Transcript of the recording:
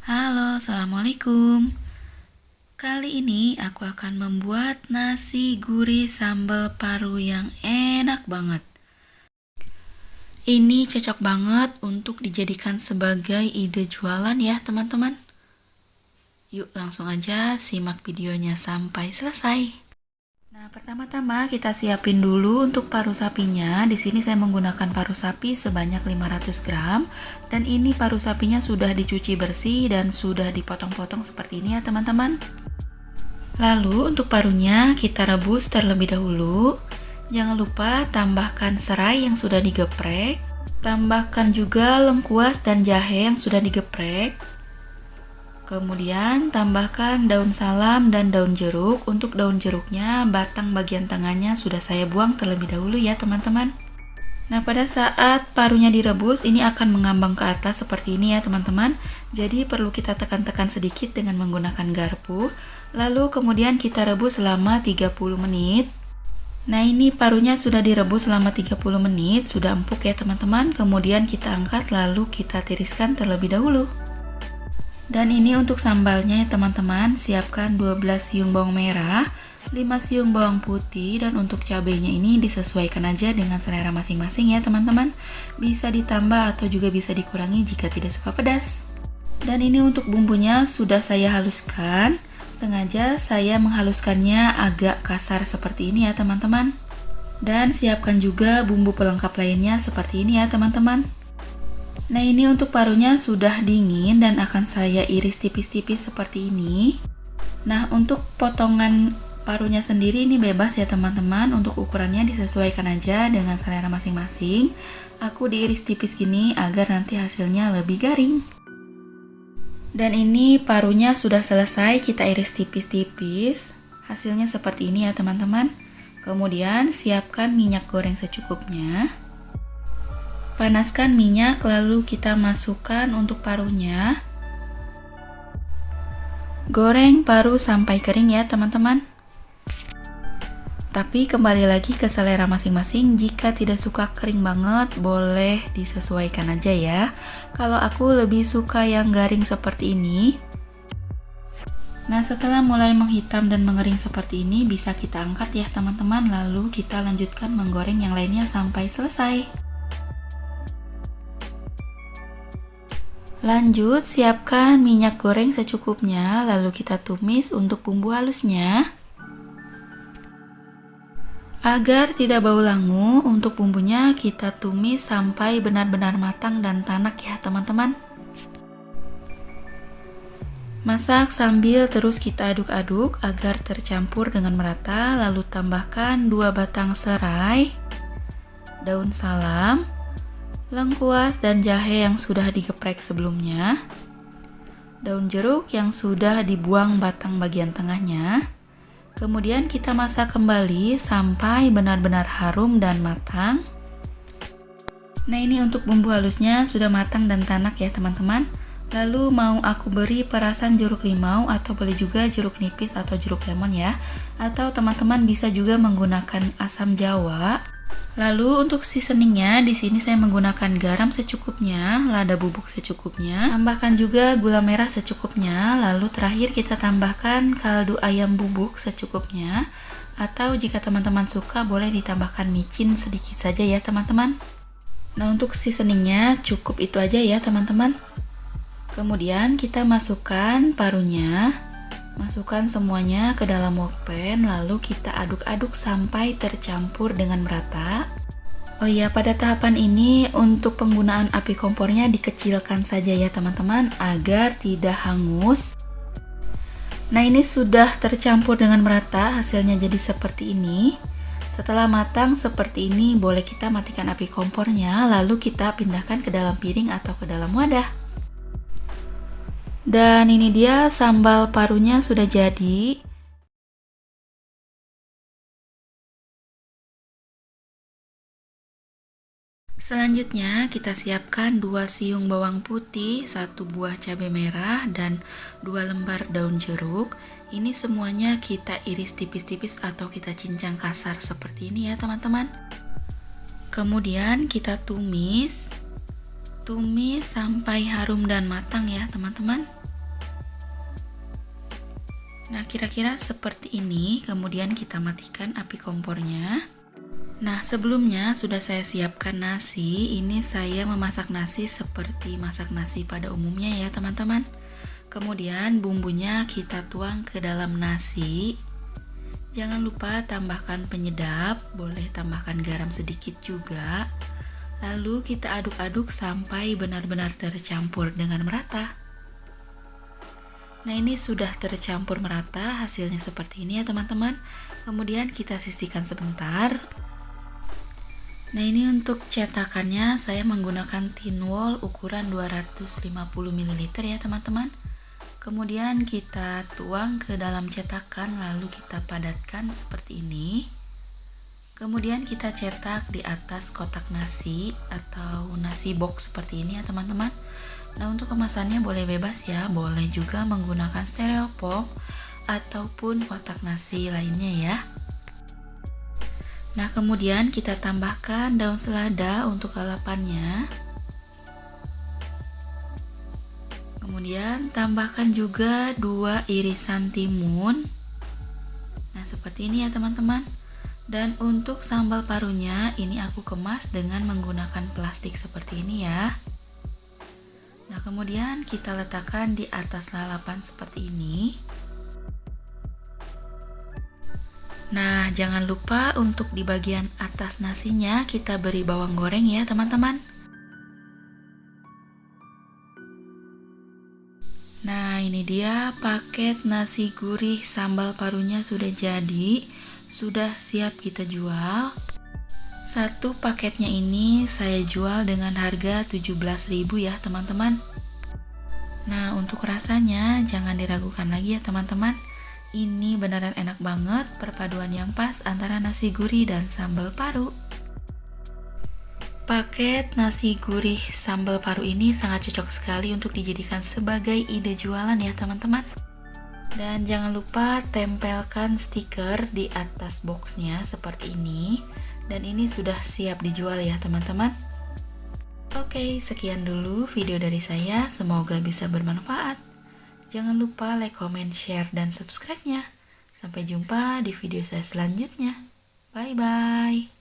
Halo, Assalamualaikum. Kali ini aku akan membuat nasi gurih sambal paru yang enak banget. Ini cocok banget untuk dijadikan sebagai ide jualan ya teman-teman. Yuk langsung aja simak videonya sampai selesai. Nah, pertama-tama kita siapin dulu untuk paru sapinya. Di sini saya menggunakan paru sapi sebanyak 500 gram dan ini paru sapinya sudah dicuci bersih dan sudah dipotong-potong seperti ini ya teman-teman. Lalu untuk parunya kita rebus terlebih dahulu. Jangan lupa tambahkan serai yang sudah digeprek. Tambahkan juga lengkuas dan jahe yang sudah digeprek. Kemudian tambahkan daun salam dan daun jeruk. Untuk daun jeruknya, batang bagian tengahnya sudah saya buang terlebih dahulu ya teman-teman. Nah, pada saat parunya direbus, ini akan mengambang ke atas seperti ini ya teman-teman. Jadi perlu kita tekan-tekan sedikit dengan menggunakan garpu. Lalu kemudian kita rebus selama 30 menit. Nah, ini parunya sudah direbus selama 30 menit, sudah empuk ya teman-teman. Kemudian kita angkat lalu kita tiriskan terlebih dahulu. Dan ini untuk sambalnya ya teman-teman, siapkan 12 siung bawang merah, 5 siung bawang putih, dan untuk cabenya ini disesuaikan aja dengan selera masing-masing ya teman-teman. Bisa ditambah atau juga bisa dikurangi jika tidak suka pedas. Dan ini untuk bumbunya sudah saya haluskan, sengaja saya menghaluskannya agak kasar seperti ini ya teman-teman. Dan siapkan juga bumbu pelengkap lainnya seperti ini ya teman-teman. Nah, ini untuk parunya sudah dingin dan akan saya iris tipis-tipis seperti ini. Nah, untuk potongan parunya sendiri ini bebas ya teman-teman. Untuk ukurannya disesuaikan aja dengan selera masing-masing. Aku diiris tipis gini agar nanti hasilnya lebih garing. Dan ini parunya sudah selesai kita iris tipis-tipis. Hasilnya seperti ini ya teman-teman. Kemudian siapkan minyak goreng secukupnya. Panaskan minyak lalu kita masukkan untuk parunya. Goreng paru sampai kering ya teman-teman. Tapi kembali lagi ke selera masing-masing, jika tidak suka kering banget boleh disesuaikan aja ya. Kalau aku lebih suka yang garing seperti ini. Nah, setelah mulai menghitam dan mengering seperti ini bisa kita angkat ya teman-teman. Lalu kita lanjutkan menggoreng yang lainnya sampai selesai. Lanjut, siapkan minyak goreng secukupnya, lalu kita tumis untuk bumbu halusnya. Agar tidak bau langu, untuk bumbunya kita tumis sampai benar-benar matang dan tanak ya teman-teman. Masak sambil terus kita aduk-aduk agar tercampur dengan merata, lalu tambahkan 2 batang serai, daun salam, lengkuas dan jahe yang sudah digeprek sebelumnya, daun jeruk yang sudah dibuang batang bagian tengahnya. Kemudian kita masak kembali sampai benar-benar harum dan matang. Nah, ini untuk bumbu halusnya sudah matang dan tanak ya teman-teman. Lalu mau aku beri perasan jeruk limau atau boleh juga jeruk nipis atau jeruk lemon ya. Atau teman-teman bisa juga menggunakan asam jawa. Lalu untuk seasoningnya, di sini saya menggunakan garam secukupnya, lada bubuk secukupnya, tambahkan juga gula merah secukupnya, lalu terakhir kita tambahkan kaldu ayam bubuk secukupnya, atau jika teman-teman suka boleh ditambahkan micin sedikit saja ya teman-teman. Nah, untuk seasoningnya cukup itu aja ya teman-teman. Kemudian kita masukkan parunya. Masukkan semuanya ke dalam wok pan, lalu kita aduk-aduk sampai tercampur dengan merata. Oh iya, pada tahapan ini untuk penggunaan api kompornya dikecilkan saja ya teman-teman agar tidak hangus. Nah, ini sudah tercampur dengan merata, hasilnya jadi seperti ini. Setelah matang seperti ini, boleh kita matikan api kompornya, lalu kita pindahkan ke dalam piring atau ke dalam wadah. Dan ini dia sambal parunya sudah jadi. Selanjutnya kita siapkan 2 siung bawang putih, 1 buah cabai merah, dan 2 lembar daun jeruk. Ini semuanya kita iris tipis-tipis atau kita cincang kasar seperti ini ya teman-teman. Kemudian kita tumis sampai harum dan matang ya teman-teman. Nah, kira-kira seperti ini, kemudian kita matikan api kompornya. Nah, sebelumnya sudah saya siapkan nasi. Ini saya memasak nasi seperti masak nasi pada umumnya ya teman-teman. Kemudian bumbunya kita tuang ke dalam nasi. Jangan lupa tambahkan penyedap, boleh tambahkan garam sedikit juga. Lalu kita aduk-aduk sampai benar-benar tercampur dengan merata. Nah, ini sudah tercampur merata, hasilnya seperti ini ya teman-teman. Kemudian kita sisihkan sebentar. Nah, ini untuk cetakannya saya menggunakan tin wall ukuran 250 ml ya teman-teman. Kemudian kita tuang ke dalam cetakan lalu kita padatkan seperti ini. Kemudian kita cetak di atas kotak nasi atau nasi box seperti ini ya teman-teman. Nah, untuk kemasannya boleh bebas ya, boleh juga menggunakan styrofoam ataupun kotak nasi lainnya ya. Nah, kemudian kita tambahkan daun selada untuk lalapannya. Kemudian tambahkan juga 2 irisan timun. Nah, seperti ini ya teman-teman. Dan untuk sambal parunya ini aku kemas dengan menggunakan plastik seperti ini ya. Nah, kemudian kita letakkan di atas lalapan seperti ini. Nah, jangan lupa untuk di bagian atas nasinya kita beri bawang goreng ya teman-teman. Nah, ini dia paket nasi gurih sambal parunya sudah jadi, sudah siap kita jual. Satu paketnya ini saya jual dengan harga 17.000 ya teman-teman. Nah, untuk rasanya jangan diragukan lagi ya teman-teman. Ini beneran enak banget, perpaduan yang pas antara nasi gurih dan sambal paru. Paket nasi gurih sambal paru ini sangat cocok sekali untuk dijadikan sebagai ide jualan ya teman-teman. Dan jangan lupa tempelkan stiker di atas boxnya seperti ini. Dan ini sudah siap dijual ya teman-teman. Oke, sekian dulu video dari saya, semoga bisa bermanfaat. Jangan lupa like, comment, share, dan subscribe-nya. Sampai jumpa di video saya selanjutnya. Bye-bye.